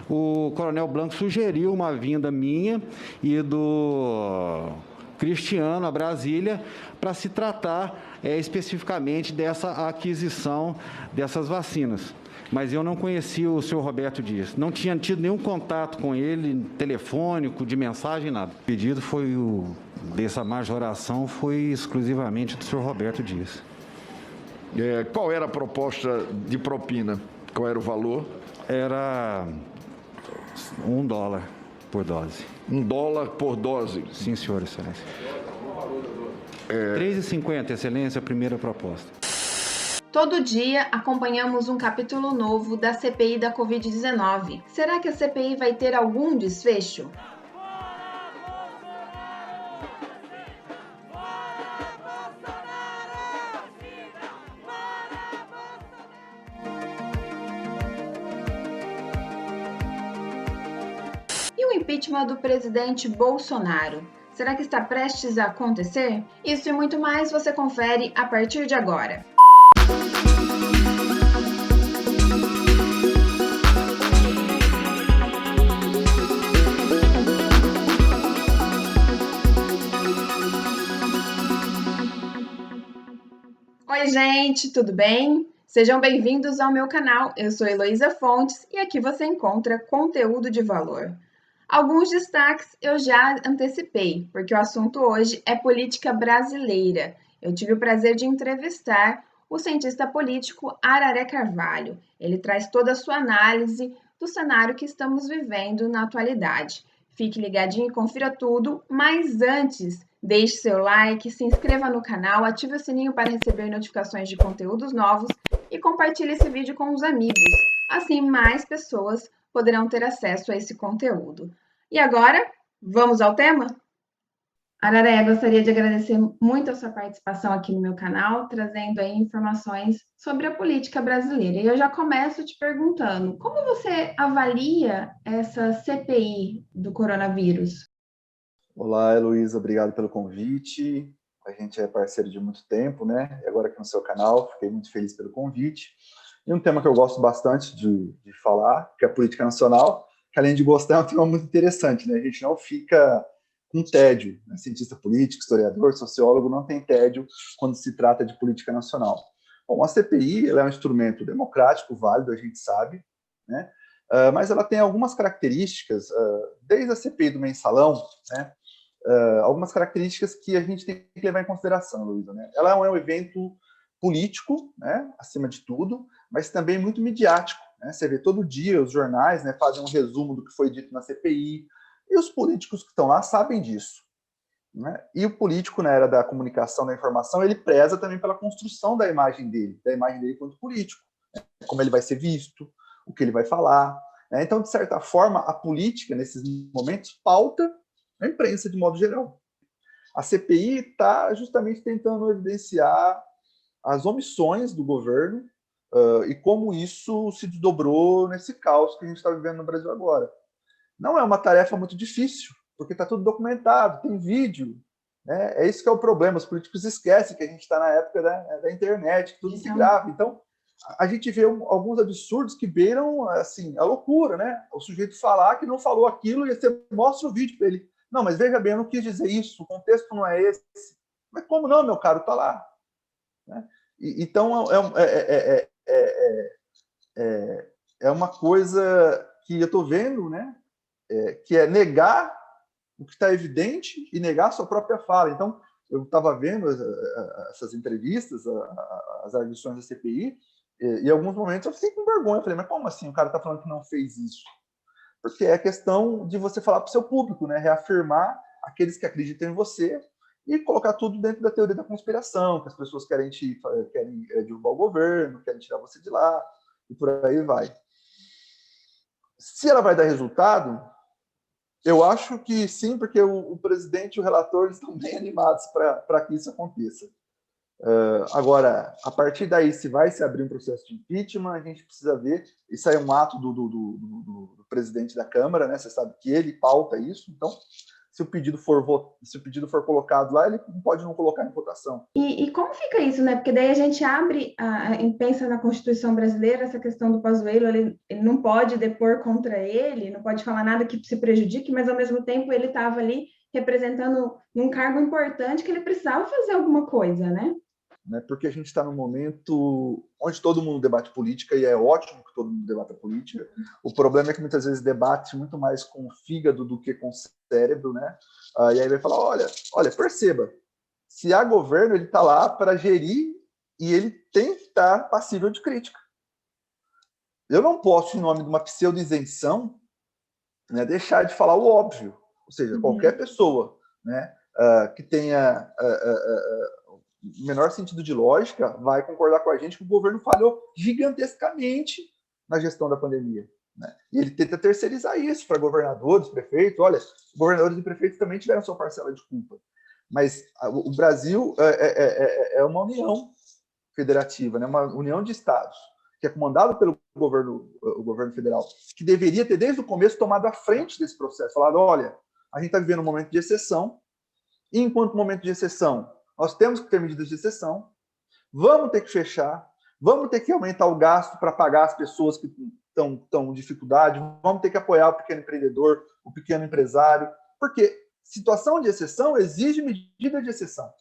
o Coronel Blanco sugeriu uma vinda minha e do Cristiano a Brasília para se tratar especificamente dessa aquisição dessas vacinas. Mas eu não conhecia o senhor Roberto Dias. Não tinha tido nenhum contato com ele, telefônico, de mensagem, nada. O pedido dessa majoração foi exclusivamente do senhor Roberto Dias. Qual era a proposta de propina? Qual era o valor? Era $1 por dose. $1 por dose? Sim, senhor, excelência. R$3,50, excelência, a primeira proposta. Todo dia acompanhamos um capítulo novo da CPI da Covid-19. Será que a CPI vai ter algum desfecho? E o impeachment do presidente Bolsonaro? Será que está prestes a acontecer? Isso e muito mais você confere a partir de agora. Oi, gente, tudo bem? Sejam bem-vindos ao meu canal. Eu sou Heloísa Fontes e aqui você encontra conteúdo de valor. Alguns destaques eu já antecipei, porque o assunto hoje é política brasileira. Eu tive o prazer de entrevistar o cientista político Araré Carvalho. Ele traz toda a sua análise do cenário que estamos vivendo na atualidade. Fique ligadinho e confira tudo, mas antes, deixe seu like, se inscreva no canal, ative o sininho para receber notificações de conteúdos novos e compartilhe esse vídeo com os amigos. Assim, mais pessoas poderão ter acesso a esse conteúdo. E agora, vamos ao tema? Araré, gostaria de agradecer muito a sua participação aqui no meu canal, trazendo aí informações sobre a política brasileira. E eu já começo te perguntando, como você avalia essa CPI do coronavírus? Olá, Heloísa, obrigado pelo convite. A gente é parceiro de muito tempo, né? E agora aqui no seu canal, fiquei muito feliz pelo convite. E um tema que eu gosto bastante de falar, que é a política nacional, que além de gostar, é um tema muito interessante, né? A gente não fica com tédio, né? Cientista político, historiador, sociólogo, não tem tédio quando se trata de política nacional. Bom, a CPI ela é um instrumento democrático, válido, a gente sabe, né? Mas ela tem algumas características, desde a CPI do Mensalão, né? Algumas características que a gente tem que levar em consideração, Luísa, né? Ela é um evento político, né, acima de tudo, mas também muito midiático, né? Você vê todo dia os jornais, né, fazem um resumo do que foi dito na CPI, e os políticos que estão lá sabem disso, né? E o político, na era da comunicação, da informação, ele preza também pela construção da imagem dele enquanto político, né? Como ele vai ser visto, o que ele vai falar, né? Então, de certa forma, a política, nesses momentos, pauta a imprensa de modo geral. A CPI está justamente tentando evidenciar as omissões do governo e como isso se desdobrou nesse caos que a gente está vivendo no Brasil agora. Não é uma tarefa muito difícil, porque está tudo documentado, tem vídeo, né? É isso que é o problema, os políticos esquecem que a gente está na época da internet, que tudo se grava. Então, a gente vê alguns absurdos que beiram assim, a loucura, né? O sujeito falar que não falou aquilo e você mostra o vídeo para ele. Não, mas veja bem, eu não quis dizer isso, o contexto não é esse. Mas como não, meu caro, está lá. Né? Então, é uma coisa que eu estou vendo, né? Que é negar o que está evidente e negar a sua própria fala. Então, eu estava vendo essas entrevistas, as arguições da CPI, e em alguns momentos eu fiquei com vergonha. Eu falei, mas como assim o cara está falando que não fez isso? Porque é questão de você falar para o seu público, né? Reafirmar aqueles que acreditam em você e colocar tudo dentro da teoria da conspiração, que as pessoas querem derrubar o governo, querem tirar você de lá, e por aí vai. Se ela vai dar resultado, eu acho que sim, porque o presidente e o relator estão bem animados para que isso aconteça. Agora, a partir daí, se vai se abrir um processo de impeachment, a gente precisa ver. Isso aí é um ato do presidente da Câmara, né? Você sabe que ele pauta isso, então se o pedido for colocado lá, ele pode não colocar em votação. E como fica isso, né? Porque daí a gente abre e pensa na Constituição brasileira, essa questão do Pazuello, ele não pode depor contra ele, não pode falar nada que se prejudique, mas ao mesmo tempo ele estava ali representando um cargo importante que ele precisava fazer alguma coisa, né? Porque a gente está num momento onde todo mundo debate política, e é ótimo que todo mundo debata política. O problema é que muitas vezes debate muito mais com o fígado do que com o cérebro, né? E aí vai falar, olha, perceba, se há governo, ele está lá para gerir e ele tem que estar passível de crítica. Eu não posso, em nome de uma pseudo-isenção, né, deixar de falar o óbvio. Ou seja, qualquer pessoa, né, que tenha o menor sentido de lógica vai concordar com a gente que o governo falhou gigantescamente na gestão da pandemia, né? E ele tenta terceirizar isso para governadores, prefeitos. Olha, governadores e prefeitos também tiveram sua parcela de culpa. Mas o Brasil é uma união federativa, né? Uma união de estados, que é comandado pelo o governo federal, que deveria ter, desde o começo, tomado a frente desse processo. Falado, olha, a gente está vivendo um momento de exceção, e enquanto momento de exceção, nós temos que ter medidas de exceção, vamos ter que fechar, vamos ter que aumentar o gasto para pagar as pessoas que estão em dificuldade, vamos ter que apoiar o pequeno empreendedor, o pequeno empresário, porque situação de exceção exige medida de exceção.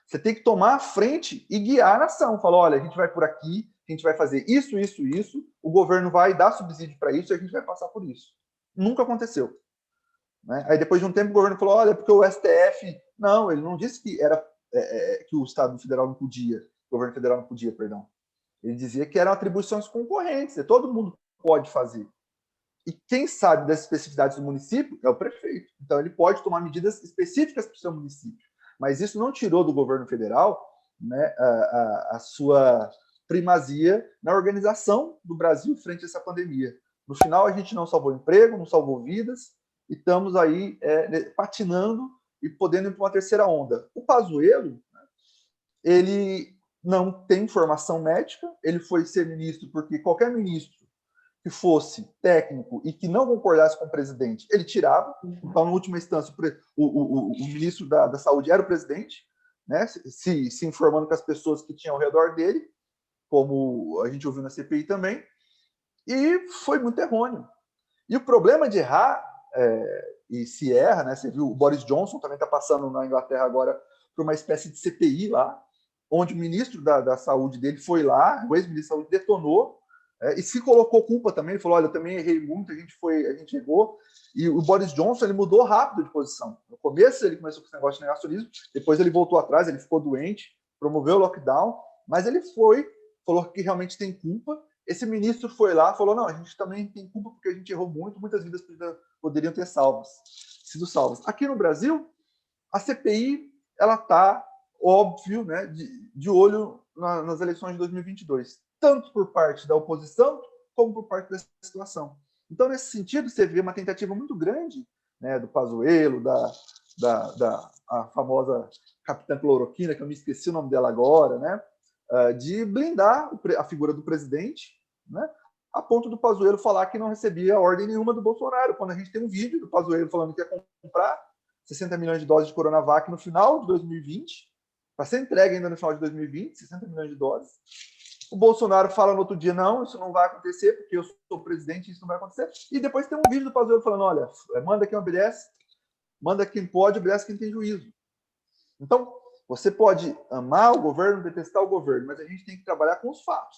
Você tem que tomar a frente e guiar a nação. Falar, olha, a gente vai por aqui, a gente vai fazer isso, isso, isso, o governo vai dar subsídio para isso e a gente vai passar por isso. Nunca aconteceu. Né? Aí depois de um tempo o governo falou, olha, porque o STF... Não, ele não disse que era que o Estado federal não podia, o governo federal não podia, perdão. Ele dizia que eram atribuições concorrentes, todo mundo pode fazer. E quem sabe das especificidades do município é o prefeito. Então ele pode tomar medidas específicas para o seu município. Mas isso não tirou do governo federal, né, a sua primazia na organização do Brasil frente a essa pandemia. No final, a gente não salvou emprego, não salvou vidas, e estamos aí patinando e podendo ir para uma terceira onda. O Pazuello, ele não tem formação médica, ele foi ser ministro porque qualquer ministro que fosse técnico e que não concordasse com o presidente, ele tirava. Então, na última instância, o ministro da Saúde era o presidente, né, se informando com as pessoas que tinham ao redor dele, como a gente ouviu na CPI também, e foi muito errôneo. E o problema de errar, e se erra, né, você viu, o Boris Johnson também está passando na Inglaterra agora por uma espécie de CPI lá, onde o ministro da Saúde dele foi lá, o ex-ministro da Saúde detonou, e se colocou culpa também, ele falou, olha, eu também errei muito, a gente errou, e o Boris Johnson, ele mudou rápido de posição. No começo ele começou com esse negócio de negacionismo, depois ele voltou atrás, ele ficou doente, promoveu o lockdown, mas ele falou que realmente tem culpa. Esse ministro foi lá, falou, não, a gente também tem culpa porque a gente errou muito, muitas vidas poderiam ter sido salvas. Aqui no Brasil, a CPI, ela está, óbvio, né, de olho nas eleições de 2022, tanto por parte da oposição, como por parte da situação. Então, nesse sentido, você vê uma tentativa muito grande, né, do Pazuello, a famosa capitã cloroquina, que eu me esqueci o nome dela agora, né, de blindar a figura do presidente, né, a ponto do Pazuello falar que não recebia ordem nenhuma do Bolsonaro, quando a gente tem um vídeo do Pazuello falando que ia comprar 60 milhões de doses de Coronavac no final de 2020, para ser entregue ainda no final de 2020, 60 milhões de doses. O Bolsonaro fala no outro dia, não, isso não vai acontecer, porque eu sou presidente, isso não vai acontecer. E depois tem um vídeo do Pazuello falando, olha, manda quem obedece, manda quem pode, obedece quem tem juízo. Então, você pode amar o governo, detestar o governo, mas a gente tem que trabalhar com os fatos.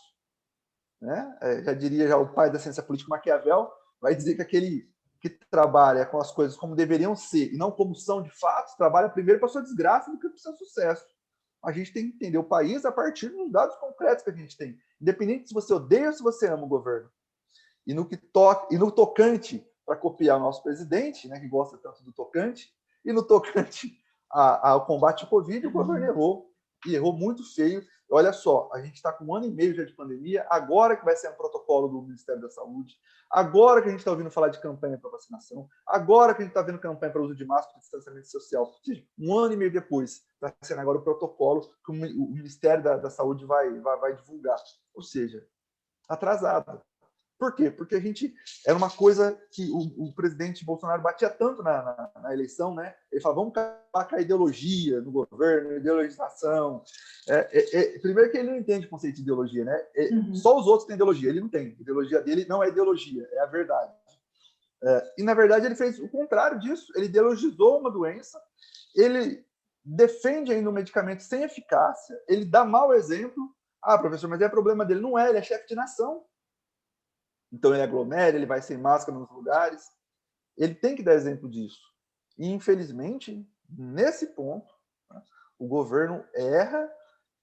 Né? Já diria o pai da ciência política, Maquiavel, vai dizer que aquele que trabalha com as coisas como deveriam ser e não como são de fato, trabalha primeiro para sua desgraça do que para o seu sucesso. A gente tem que entender o país a partir dos dados concretos que a gente tem, independente se você odeia ou se você ama o governo. E no tocante, para copiar o nosso presidente, né, que gosta tanto do tocante, e no tocante ao combate ao Covid, o governo errou, e errou muito feio. Olha só, a gente está com 1 ano e meio já de pandemia, agora que vai ser um protocolo do Ministério da Saúde, agora que a gente está ouvindo falar de campanha para vacinação, agora que a gente está vendo campanha para uso de máscara e distanciamento social. Ou seja, 1 ano e meio depois, está sendo agora o protocolo que o Ministério da Saúde vai divulgar. Ou seja, atrasado. Por quê? Porque a gente era uma coisa que o presidente Bolsonaro batia tanto na eleição, né? Ele falava, vamos acabar com a ideologia no governo, ideologização. Primeiro que ele não entende o conceito de ideologia, né? Só os outros têm ideologia, ele não tem. A ideologia dele não é ideologia, é a verdade. E, na verdade, ele fez o contrário disso. Ele ideologizou uma doença, ele defende ainda um medicamento sem eficácia, ele dá mau exemplo. Ah, professor, mas é problema dele. Não é, ele é chefe de nação. Então ele aglomera, ele vai sem máscara nos lugares. Ele tem que dar exemplo disso. E, infelizmente, nesse ponto, né, o governo erra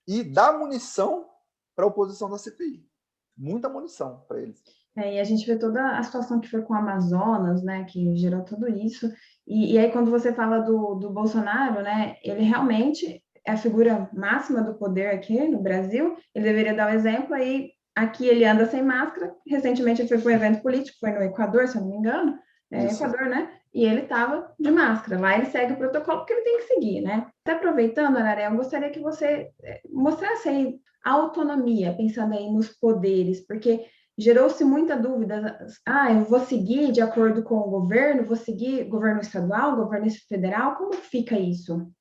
e dá munição para a oposição da CPI. Muita munição para eles. E a gente vê toda a situação que foi com o Amazonas, né, que gerou tudo isso. E aí, quando você fala do Bolsonaro, né, ele realmente é a figura máxima do poder aqui no Brasil. Ele deveria dar o exemplo aí. Aqui ele anda sem máscara. Recentemente ele foi para um evento político, foi no Equador, se eu não me engano. Equador, né? E ele estava de máscara. Lá ele segue o protocolo porque ele tem que seguir, né? Até aproveitando, Araré, eu gostaria que você mostrasse aí a autonomia, pensando aí nos poderes, porque gerou-se muita dúvida. Ah, eu vou seguir de acordo com o governo? Vou seguir governo estadual, governo federal? Como fica isso?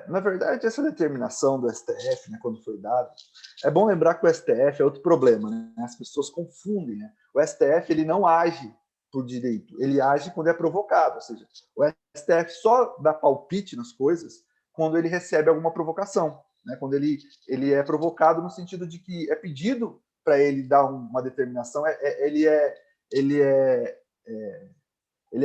Na verdade, essa determinação do STF, né, quando foi dada, é bom lembrar que o STF é outro problema, né? As pessoas confundem, né? O STF ele não age por direito, ele age quando é provocado, ou seja, o STF só dá palpite nas coisas quando ele recebe alguma provocação, né? Quando ele é provocado no sentido de que é pedido para ele dar uma determinação, ele é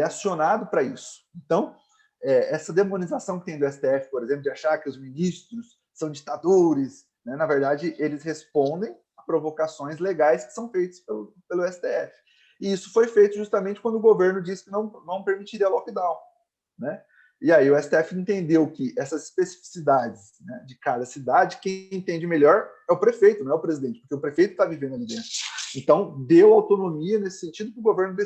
acionado para isso. Então, essa demonização que tem do STF, por exemplo, de achar que os ministros são ditadores, né? Na verdade, eles respondem a provocações legais que são feitas pelo STF. E isso foi feito justamente quando o governo disse que não permitiria lockdown, né? E aí o STF entendeu que essas especificidades, né, de cada cidade, quem entende melhor é o prefeito, não é o presidente, porque o prefeito está vivendo ali dentro. Então, deu autonomia nesse sentido para o governo,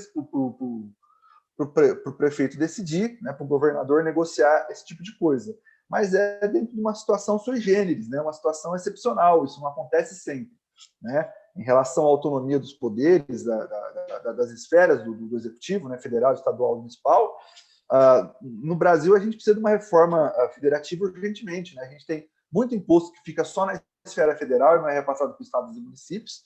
para o prefeito decidir, né, para o governador negociar esse tipo de coisa. Mas é dentro de uma situação sui generis, né, uma situação excepcional, isso não acontece sempre, né? Em relação à autonomia dos poderes, das esferas do executivo, né, federal, estadual, municipal, no Brasil a gente precisa de uma reforma federativa urgentemente, né? A gente tem muito imposto que fica só na esfera federal e não é repassado para os estados e municípios.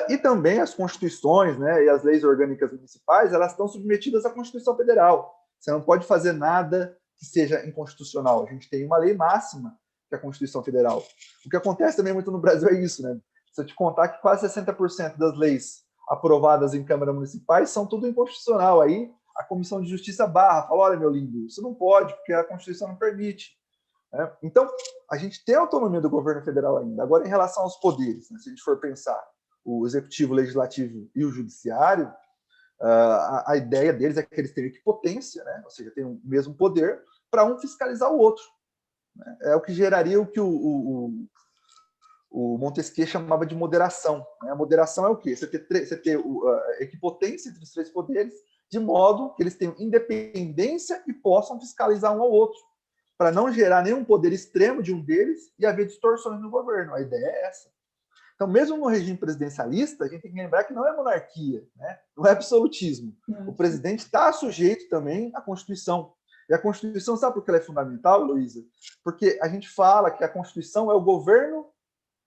E também as constituições, né, e as leis orgânicas municipais, elas estão submetidas à Constituição Federal. Você não pode fazer nada que seja inconstitucional. A gente tem uma lei máxima, que é a Constituição Federal. O que acontece também muito no Brasil é isso, né? Se eu te contar que quase 60% das leis aprovadas em câmaras municipais são tudo inconstitucional. Aí a Comissão de Justiça barra, fala, olha, meu lindo, isso não pode, porque a Constituição não permite. Então, a gente tem autonomia do governo federal ainda. Agora, em relação aos poderes, né, se a gente for pensar o executivo, o legislativo e o judiciário, a ideia deles é que eles têm equipotência, né? Ou seja, têm o mesmo poder para um fiscalizar o outro, né? É o que geraria o que o Montesquieu chamava de moderação, né? A moderação é o quê? Você ter a equipotência entre os três poderes, de modo que eles tenham independência e possam fiscalizar um ao outro, para não gerar nenhum poder extremo de um deles e haver distorções no governo. A ideia é essa. Então, mesmo no regime presidencialista, a gente tem que lembrar que não é monarquia, né? Não é absolutismo. O presidente está sujeito também à Constituição. E a Constituição, sabe por que ela é fundamental, Luísa? Porque a gente fala que a Constituição é o governo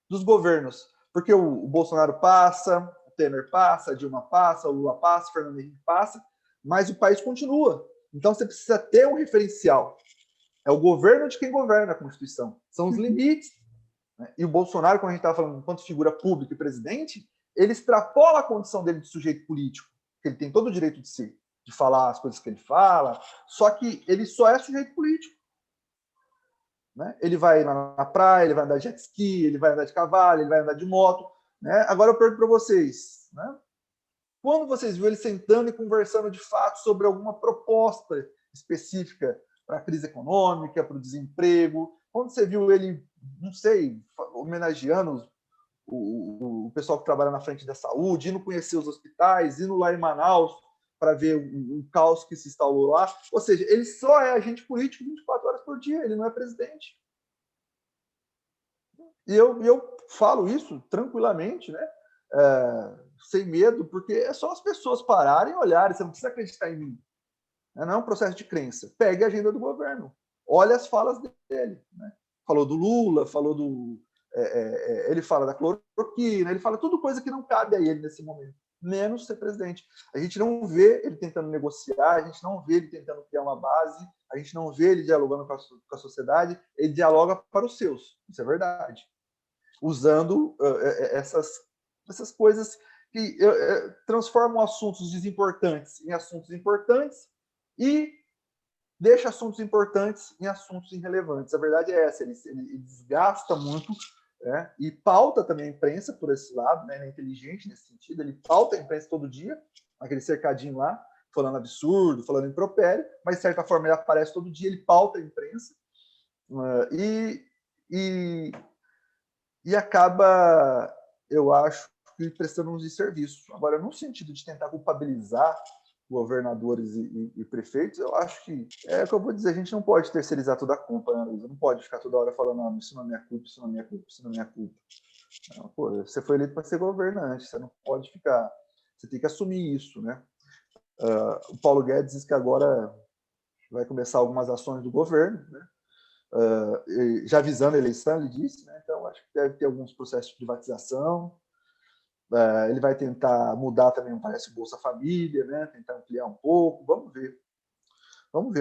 dos governos. Porque o Bolsonaro passa, o Temer passa, a Dilma passa, o Lula passa, o Fernando Henrique passa, mas o país continua. Então, você precisa ter um referencial. É o governo de quem governa a Constituição. São os limites. E o Bolsonaro, como a gente estava falando, enquanto figura pública e presidente, ele extrapola a condição dele de sujeito político, que ele tem todo o direito de ser, de falar as coisas que ele fala, só que ele só é sujeito político. Né? Ele vai na praia, ele vai andar de jet ski, ele vai andar de cavalo, ele vai andar de moto. Né? Agora eu pergunto para vocês, né? Quando vocês viram ele sentando e conversando de fato sobre alguma proposta específica para a crise econômica, para o desemprego? Quando você viu ele, não sei, homenageando o pessoal que trabalha na frente da saúde, indo conhecer os hospitais, indo lá em Manaus para ver o caos que se instalou lá? Ou seja, ele só é agente político 24 horas por dia, ele não é presidente. E eu falo isso tranquilamente, né? sem medo, porque é só as pessoas pararem e olharem, você não precisa acreditar em mim. Não é um processo de crença. Pegue a agenda do governo, olhe as falas dele. Né? Falou do Lula, falou do... ele fala da cloroquina, ele fala tudo coisa que não cabe a ele nesse momento, menos ser presidente. A gente não vê ele tentando negociar, a gente não vê ele tentando criar uma base, a gente não vê ele dialogando com a sociedade, ele dialoga para os seus, isso é verdade. Usando essas coisas que transformam assuntos desimportantes em assuntos importantes e deixa assuntos importantes em assuntos irrelevantes. A verdade é essa, ele desgasta muito, né? E pauta também a imprensa por esse lado, né? Ele é inteligente nesse sentido, ele pauta a imprensa todo dia, aquele cercadinho lá, falando absurdo, falando impropério, mas de certa forma ele aparece todo dia, ele pauta a imprensa e acaba, eu acho, prestando um desserviço. Agora, no sentido de tentar culpabilizar governadores e prefeitos, eu acho que o que eu vou dizer, a gente não pode terceirizar toda a culpa, né, Luísa? Não pode ficar toda hora falando, isso não é minha culpa, isso não é minha culpa, isso não é minha culpa. Não, pô, você foi eleito para ser governante, você não pode ficar, você tem que assumir isso, né? O Paulo Guedes diz que agora vai começar algumas ações do governo, né? Já avisando a eleição, ele disse, né? Então acho que deve ter alguns processos de privatização. Ele vai tentar mudar também, parece, o Bolsa Família, né? Tentar ampliar um pouco. Vamos ver.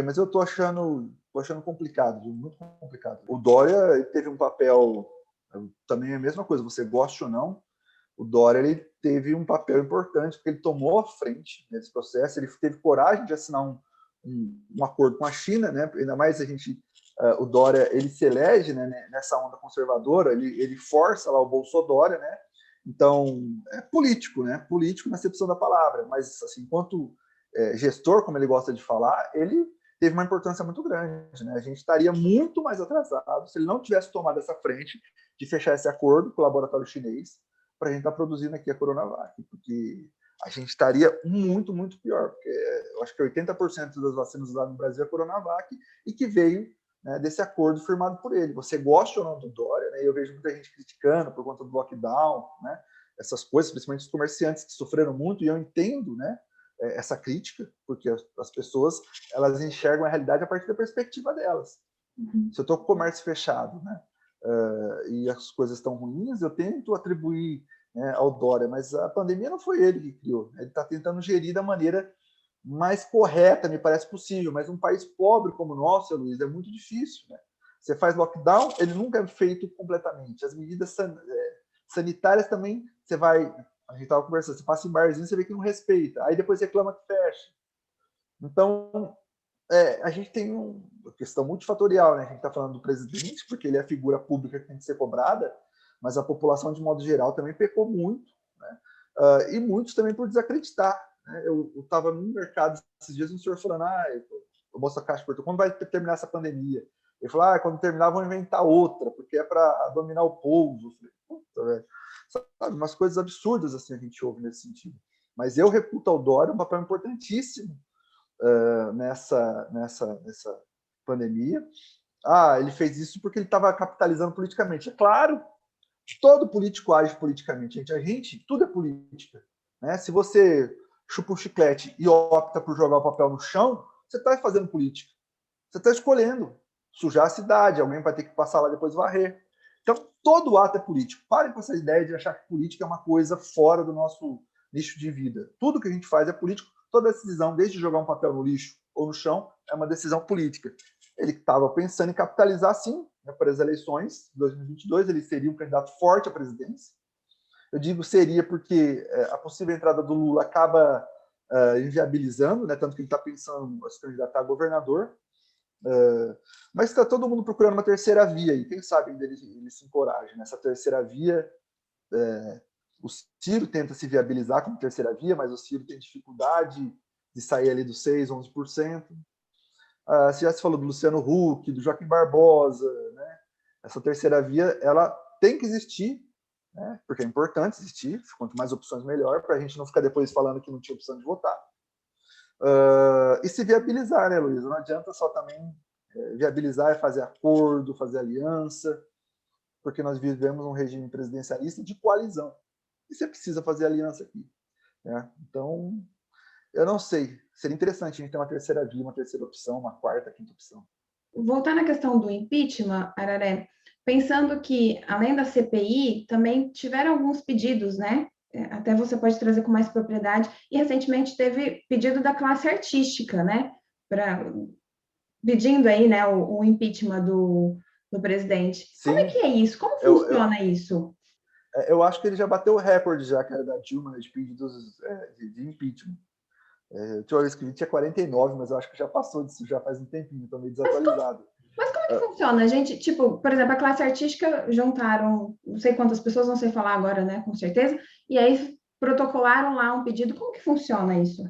Mas eu estou achando complicado, muito complicado. O Dória teve um papel, também é a mesma coisa, você gosta ou não, o Dória ele teve um papel importante, porque ele tomou a frente nesse processo, ele teve coragem de assinar um acordo com a China, né? Ainda mais o Dória ele se elege, né, nessa onda conservadora, ele força lá o Bolsodória, né? Então, é político, né? Político na acepção da palavra, mas assim, enquanto gestor, como ele gosta de falar, ele teve uma importância muito grande, né? A gente estaria muito mais atrasado se ele não tivesse tomado essa frente de fechar esse acordo com o laboratório chinês para a gente estar produzindo aqui a Coronavac, porque a gente estaria muito, muito pior, porque eu acho que 80% das vacinas usadas no Brasil é Coronavac e que veio, né, desse acordo firmado por ele. Você gosta ou não do Dória, né? Eu vejo muita gente criticando por conta do lockdown, né? Essas coisas, principalmente os comerciantes que sofreram muito, e eu entendo, né, essa crítica, porque as pessoas elas enxergam a realidade a partir da perspectiva delas. Se eu estou com o comércio fechado, né, e as coisas estão ruins, eu tento atribuir, né, ao Dória, mas a pandemia não foi ele que criou. Ele está tentando gerir da maneira mais correta, me parece possível, mas um país pobre como o nosso, Luiz, é muito difícil, né? Você faz lockdown, ele nunca é feito completamente. As medidas sanitárias também, a gente estava conversando, você passa em barzinho, você vê que não respeita, aí depois reclama que fecha. Então, a gente tem uma questão multifatorial, né? A gente está falando do presidente, porque ele é a figura pública que tem que ser cobrada, mas a população, de modo geral, também pecou muito, né? E muitos também por desacreditar. Eu estava no mercado esses dias, um senhor falando, o Moça Caixa perguntou, quando vai terminar essa pandemia? Ele falou, quando terminar vão inventar outra, porque é para dominar o povo. Eu falei, puta, velho. Sabe, umas coisas absurdas assim a gente ouve nesse sentido. Mas eu reputo ao Dória um papel importantíssimo nessa pandemia. Ele fez isso porque ele estava capitalizando politicamente. É claro, todo político age politicamente. Tudo é política. Né? Se você chupa um chiclete e opta por jogar o papel no chão, você está fazendo política. Você está escolhendo sujar a cidade, alguém vai ter que passar lá depois varrer. Então, todo ato é político. Parem com essa ideia de achar que política é uma coisa fora do nosso nicho de vida. Tudo que a gente faz é político. Toda decisão, desde jogar um papel no lixo ou no chão, é uma decisão política. Ele estava pensando em capitalizar, sim, né, para as eleições de 2022, ele seria um candidato forte à presidência. Eu digo seria porque a possível entrada do Lula acaba inviabilizando, né, tanto que ele está pensando em se candidatar a governador. Mas está todo mundo procurando uma terceira via, e quem sabe ainda ele se encoraja nessa terceira via. O Ciro tenta se viabilizar como terceira via, mas o Ciro tem dificuldade de sair ali dos 6%, 11%. Você já se falou do Luciano Huck, do Joaquim Barbosa, né? Essa terceira via ela tem que existir, né? Porque é importante existir, quanto mais opções melhor, para a gente não ficar depois falando que não tinha opção de votar. E se viabilizar, né, Luísa? Não adianta só também viabilizar e fazer acordo, fazer aliança, porque nós vivemos um regime presidencialista de coalizão. e você precisa fazer aliança aqui. Né? Então, eu não sei. Seria interessante a gente ter uma terceira via, uma terceira opção, uma quarta, quinta opção. Voltando à questão do impeachment, Araré, pensando que, além da CPI, também tiveram alguns pedidos, né? Até você pode trazer com mais propriedade, e recentemente teve pedido da classe artística, né? Pedindo aí, né, o impeachment do presidente. Sim, como é que é isso? Como funciona isso? Eu acho que ele já bateu o recorde, já, que era da Dilma, né, de pedidos de impeachment. A última vez que vi tinha 49, mas eu acho que já passou disso, já faz um tempinho, estou meio desatualizado. Mas como que funciona? A gente, tipo, por exemplo, a classe artística juntaram, não sei quantas pessoas, não sei falar agora, né, com certeza, e aí protocolaram lá um pedido. Como que funciona isso?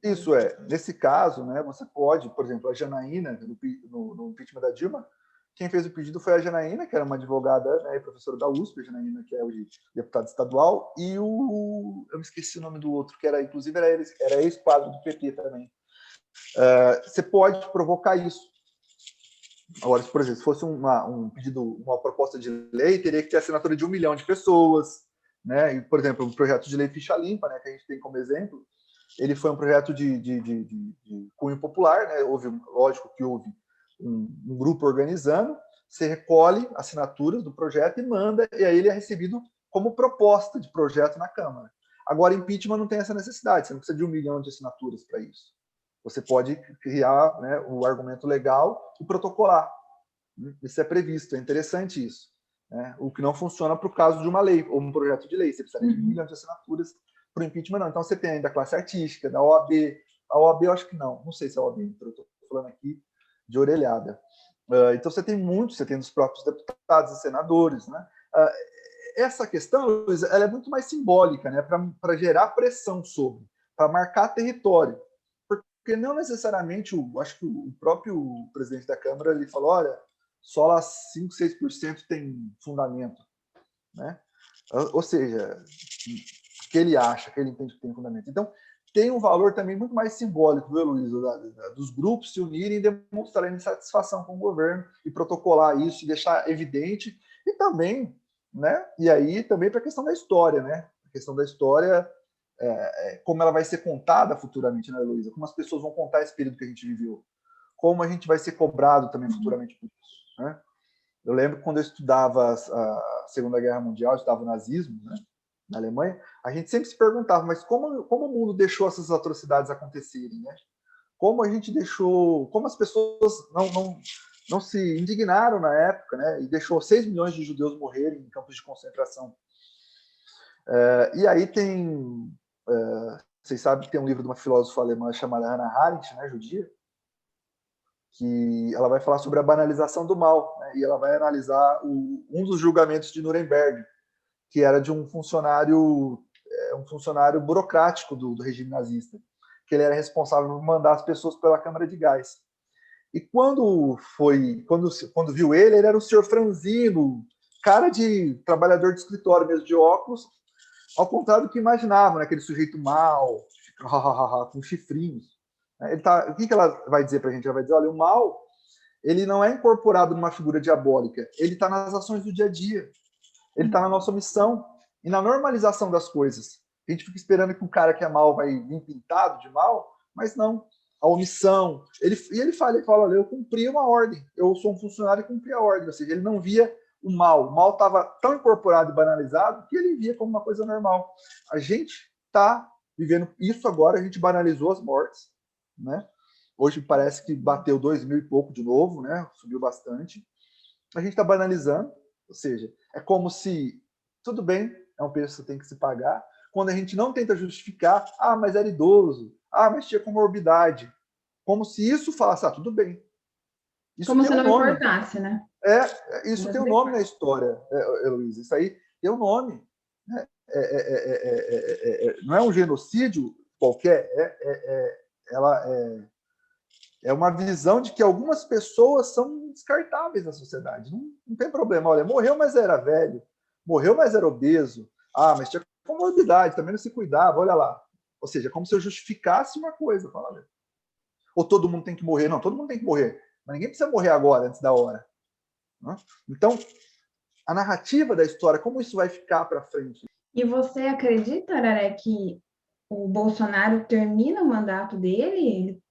Isso nesse caso, né, você pode, por exemplo, a Janaína, no impeachment da Dilma, quem fez o pedido foi a Janaína, que era uma advogada, né, professora da USP, a Janaína, que é hoje deputada estadual, e eu me esqueci o nome do outro, que era, inclusive, era ex-quadro do PT também. Você pode provocar isso. Agora, por exemplo, se fosse um pedido, uma proposta de lei, teria que ter a assinatura de 1 milhão de pessoas, né? E, por exemplo, o projeto de lei Ficha Limpa, né, que a gente tem como exemplo, ele foi um projeto de cunho popular, né? Lógico que houve um grupo organizando, você recolhe assinaturas do projeto e manda, e aí ele é recebido como proposta de projeto na Câmara. Agora, impeachment não tem essa necessidade, você não precisa de 1 milhão de assinaturas para isso. Você pode criar, né, o argumento legal e protocolar. Isso é previsto, é interessante isso. Né? O que não funciona para o caso de uma lei ou um projeto de lei, você precisa de 1 milhão de assinaturas para o impeachment, não. Então, você tem ainda a classe artística, da OAB. A OAB eu acho que não sei se a OAB entrou, estou falando aqui de orelhada. Então, você tem muitos, você tem dos próprios deputados e senadores. Né? Essa questão, Luísa, ela é muito mais simbólica, né? Para gerar pressão sobre, para marcar território. Porque não necessariamente, acho que o próprio presidente da Câmara ele falou, olha, só lá 5%, 6% tem fundamento. Né? Ou seja, que ele acha, que ele entende que tem fundamento. Então, tem um valor também muito mais simbólico, viu, Luiz, dos grupos se unirem e demonstrarem satisfação com o governo e protocolar isso e deixar evidente. E também, né? E aí também para a questão da história, né? A questão da história, como ela vai ser contada futuramente, né, Luísa? Como as pessoas vão contar esse período que a gente viveu. Como a gente vai ser cobrado também futuramente por isso, né? Eu lembro quando eu estudava a Segunda Guerra Mundial, eu estudava o nazismo, né, na Alemanha, a gente sempre se perguntava, mas como o mundo deixou essas atrocidades acontecerem, né? Como a gente deixou, como as pessoas não se indignaram na época, né? E deixou 6 milhões de judeus morrerem em campos de concentração. E aí tem, vocês sabem que tem um livro de uma filósofa alemã chamada Hannah Arendt, né, judia, que ela vai falar sobre a banalização do mal, né? E ela vai analisar um dos julgamentos de Nuremberg, que era de um funcionário burocrático do regime nazista, que ele era responsável por mandar as pessoas pela câmara de gás. E quando viu ele era o senhor franzino, cara de trabalhador de escritório mesmo, de óculos, ao contrário do que imaginava, né? Aquele sujeito mau, com chifrinhos. O que ela vai dizer para a gente? Ela vai dizer, olha, o mal ele não é incorporado numa figura diabólica, ele está nas ações do dia a dia, ele está na nossa omissão e na normalização das coisas. A gente fica esperando que o cara que é mal vai vir pintado de mal, mas não. A omissão. Ele fala, olha, eu cumpri uma ordem, eu sou um funcionário e cumpri a ordem. Ou seja, ele não via o mal. O mal estava tão incorporado e banalizado que ele via como uma coisa normal. A gente está vivendo isso agora, a gente banalizou as mortes, né? Hoje parece que bateu 2.000 e pouco de novo, né? Subiu bastante. A gente está banalizando, ou seja, é como se tudo bem, é um preço que tem que se pagar. Quando a gente não tenta justificar, mas era idoso, mas tinha comorbidade, como se isso falasse, tudo bem. Isso como se não importasse, né? Isso tem um nome na história, Heloísa. Isso aí tem um nome. Né? Não é um genocídio qualquer, é uma visão de que algumas pessoas são descartáveis na sociedade. Não tem problema. Olha, morreu, mas era velho. Morreu, mas era obeso. Mas tinha comorbidade, também não se cuidava, olha lá. Ou seja, como se eu justificasse uma coisa. Fala, ou todo mundo tem que morrer. Não, todo mundo tem que morrer. Mas ninguém precisa morrer agora, antes da hora. Então, a narrativa da história, como isso vai ficar para frente? E você acredita, Araré, que o Bolsonaro termina o mandato dele? Ele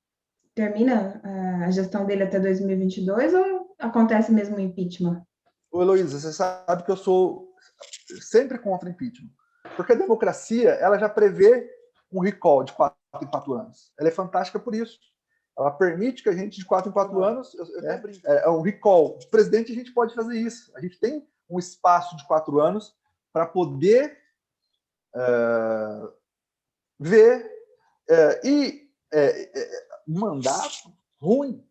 termina a gestão dele até 2022 ou acontece mesmo o impeachment? Ô, Heloísa, você sabe que eu sou sempre contra impeachment. Porque a democracia, ela já prevê um recall de 4 em 4 anos. Ela é fantástica por isso. Ela permite que a gente, de 4 em 4 anos, um recall. O presidente, a gente pode fazer isso. A gente tem um espaço de 4 anos para poder ver um mandato ruim,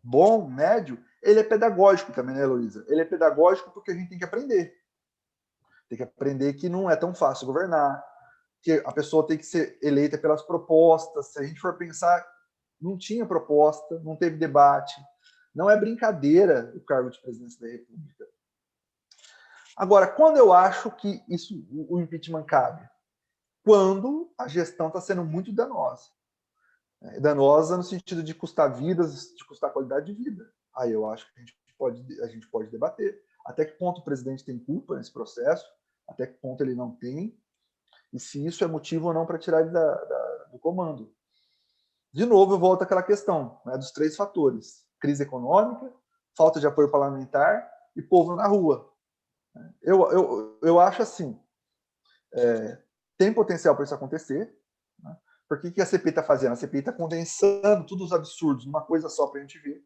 bom, médio, ele é pedagógico também, né, Heloísa? Ele é pedagógico porque a gente tem que aprender. Tem que aprender que não é tão fácil governar, que a pessoa tem que ser eleita pelas propostas. Se a gente for pensar, não tinha proposta, não teve debate. Não é brincadeira o cargo de presidência da República. Agora, quando eu acho que o impeachment cabe? Quando a gestão está sendo muito danosa. Danosa no sentido de custar vidas, de custar qualidade de vida. Aí eu acho que a gente pode debater até que ponto o presidente tem culpa nesse processo, até que ponto ele não tem, e se isso é motivo ou não para tirar ele do comando. De novo, eu volto àquela questão, né, dos 3 fatores: crise econômica, falta de apoio parlamentar e povo na rua. Eu acho assim, tem potencial para isso acontecer. Né? Por que a CPI está fazendo? A CPI está condensando todos os absurdos numa coisa só para a gente ver.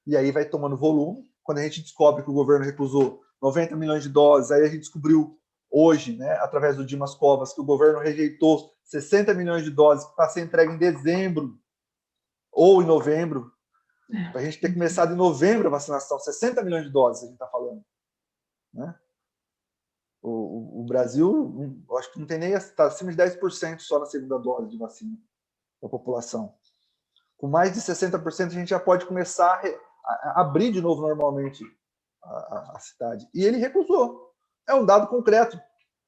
E aí vai tomando volume. Quando a gente descobre que o governo recusou 90 milhões de doses, aí a gente descobriu hoje, né, através do Dimas Covas, que o governo rejeitou 60 milhões de doses para ser entregue em dezembro ou em novembro. A gente ter começado em novembro a vacinação, 60 milhões de doses a gente está falando. Né? O Brasil, acho que não tem nem, está acima de 10% só na segunda dose de vacina da população. Com mais de 60% a gente já pode começar a abrir de novo normalmente a cidade. E ele recusou. É um dado concreto.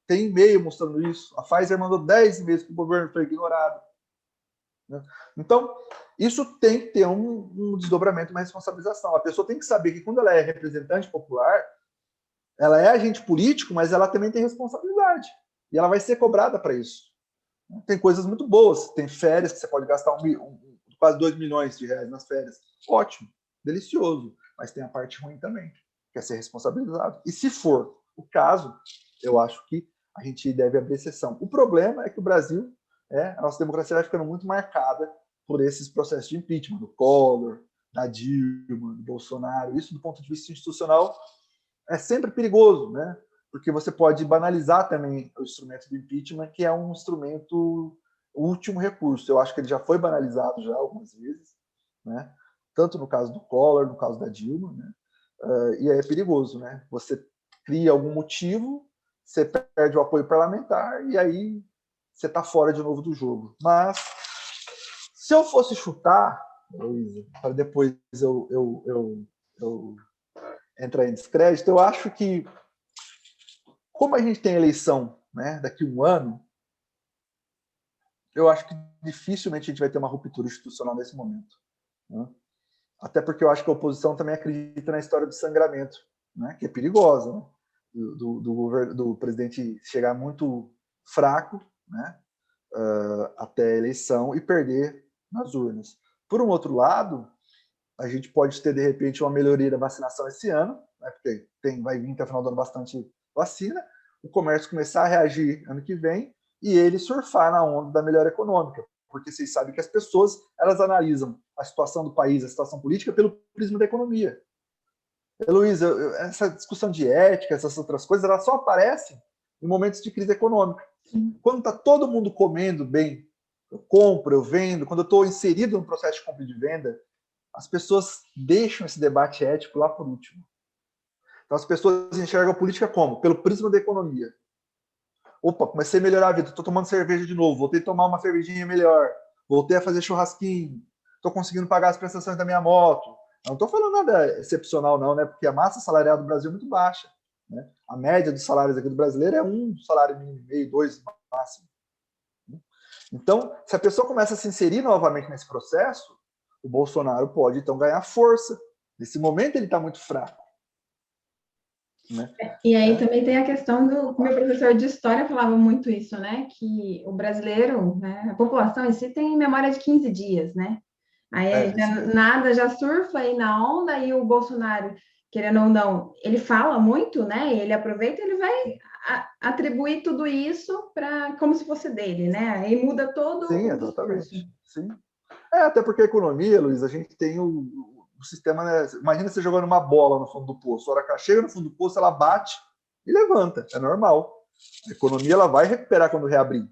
Tem e-mail mostrando isso. A Pfizer mandou 10 e-mails que o governo foi ignorado. Né? Então, isso tem que ter um desdobramento, uma responsabilização. A pessoa tem que saber que quando ela é representante popular, ela é agente político, mas ela também tem responsabilidade. E ela vai ser cobrada para isso. Tem coisas muito boas. Tem férias que você pode gastar quase 2 milhões de reais nas férias. Ótimo, delicioso. Mas tem a parte ruim também, que é ser responsabilizado. E se for o caso, eu acho que a gente deve abrir exceção. O problema é que o Brasil, a nossa democracia vai ficando muito marcada por esses processos de impeachment, do Collor, da Dilma, do Bolsonaro. Isso, do ponto de vista institucional, é sempre perigoso, né? Porque você pode banalizar também o instrumento do impeachment, que é um instrumento último recurso. Eu acho que ele já foi banalizado já algumas vezes, né? Tanto no caso do Collor, no caso da Dilma, né? E aí é perigoso, né? Você cria algum motivo, você perde o apoio parlamentar e aí você está fora de novo do jogo. Mas se eu fosse chutar, Luísa, para depois eu entrar em descrédito, eu acho que, como a gente tem eleição, né, daqui a um ano, eu acho que dificilmente a gente vai ter uma ruptura institucional nesse momento. Né? Até porque eu acho que a oposição também acredita na história do sangramento, né, que é perigosa, né? do presidente chegar muito fraco, né, até a eleição e perder nas urnas. Por um outro lado, a gente pode ter, de repente, uma melhoria da vacinação esse ano, né, porque vai vir até o final do ano bastante vacina, o comércio começar a reagir ano que vem e ele surfar na onda da melhora econômica, porque vocês sabem que as pessoas, elas analisam a situação do país, a situação política, pelo prisma da economia. Heloísa, essa discussão de ética, essas outras coisas, elas só aparecem em momentos de crise econômica. Quando está todo mundo comendo bem, eu compro, eu vendo, quando eu estou inserido no processo de compra e de venda, as pessoas deixam esse debate ético lá por último. Então as pessoas enxergam a política como? Pelo prisma da economia. Opa, comecei a melhorar a vida, estou tomando cerveja de novo, voltei a tomar uma cervejinha melhor, voltei a fazer churrasquinho, estou conseguindo pagar as prestações da minha moto. Não estou falando nada excepcional não, né? Porque a massa salarial do Brasil é muito baixa. Né? A média dos salários aqui do brasileiro é um salário mínimo, meio, 2 máximo. Então, se a pessoa começa a se inserir novamente nesse processo, o Bolsonaro pode, então, ganhar força. Nesse momento, ele está muito fraco. né? E aí também tem a questão do meu professor de história falava muito isso, né? Que o brasileiro, né, a população em si tem memória de 15 dias, né? Aí já Isso mesmo. nada, já surfa aí na onda e o Bolsonaro, querendo ou não, ele fala muito, né? Ele aproveita, ele vai atribuir tudo isso para como se fosse dele, né? Aí muda todo Sim, o discurso. exatamente. Sim. Até porque a economia, Luiz, a gente tem o sistema, né? Imagina você jogando uma bola no fundo do poço. A hora que ela chega no fundo do poço, ela bate e levanta. É normal. A economia ela vai recuperar quando reabrir.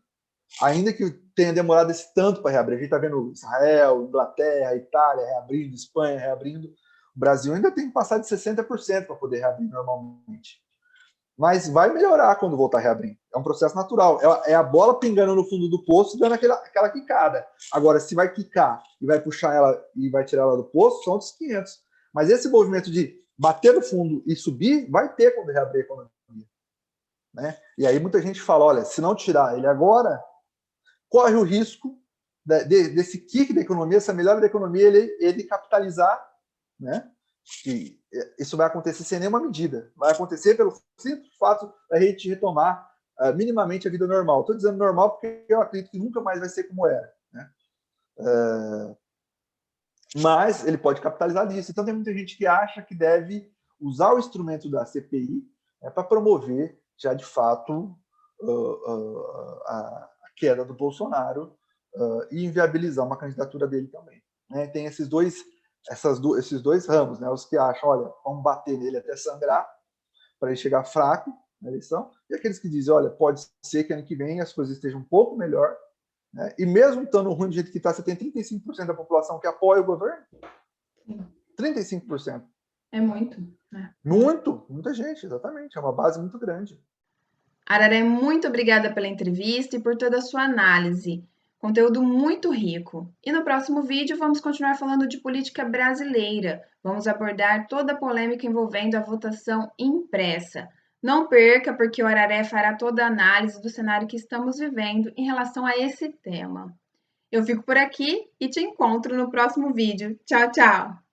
Ainda que tenha demorado esse tanto para reabrir. A gente está vendo Israel, Inglaterra, Itália reabrindo, Espanha reabrindo. O Brasil ainda tem que passar de 60% para poder reabrir normalmente. Mas vai melhorar quando voltar a reabrir. É um processo natural. É a bola pingando no fundo do poço e dando aquela quicada. Agora, se vai quicar e vai puxar ela e vai tirar ela do poço, são outros 500. Mas esse movimento de bater no fundo e subir, vai ter quando reabrir a economia. Né? E aí muita gente fala, olha, se não tirar ele agora, corre o risco desse kick da economia, essa melhora da economia, ele capitalizar, né? E isso vai acontecer sem nenhuma medida. Vai acontecer pelo simples fato da gente retomar minimamente a vida normal. Estou dizendo normal porque eu acredito que nunca mais vai ser como era. Né? Mas ele pode capitalizar disso. Então tem muita gente que acha que deve usar o instrumento da CPI para promover já de fato a queda do Bolsonaro e inviabilizar uma candidatura dele também. Né? Tem esses dois ramos, né? Os que acham, olha, vamos bater nele até sangrar para ele chegar fraco na eleição, e aqueles que dizem, olha, pode ser que ano que vem as coisas estejam um pouco melhor, né? E mesmo estando ruim do jeito que está, você tem 35% da população que apoia o governo. 35%. É muito. Né? Muita gente, exatamente. É uma base muito grande. Araré, muito obrigada pela entrevista e por toda a sua análise. Conteúdo muito rico. E no próximo vídeo vamos continuar falando de política brasileira. Vamos abordar toda a polêmica envolvendo a votação impressa. Não perca, porque o Araré fará toda a análise do cenário que estamos vivendo em relação a esse tema. Eu fico por aqui e te encontro no próximo vídeo. Tchau, tchau!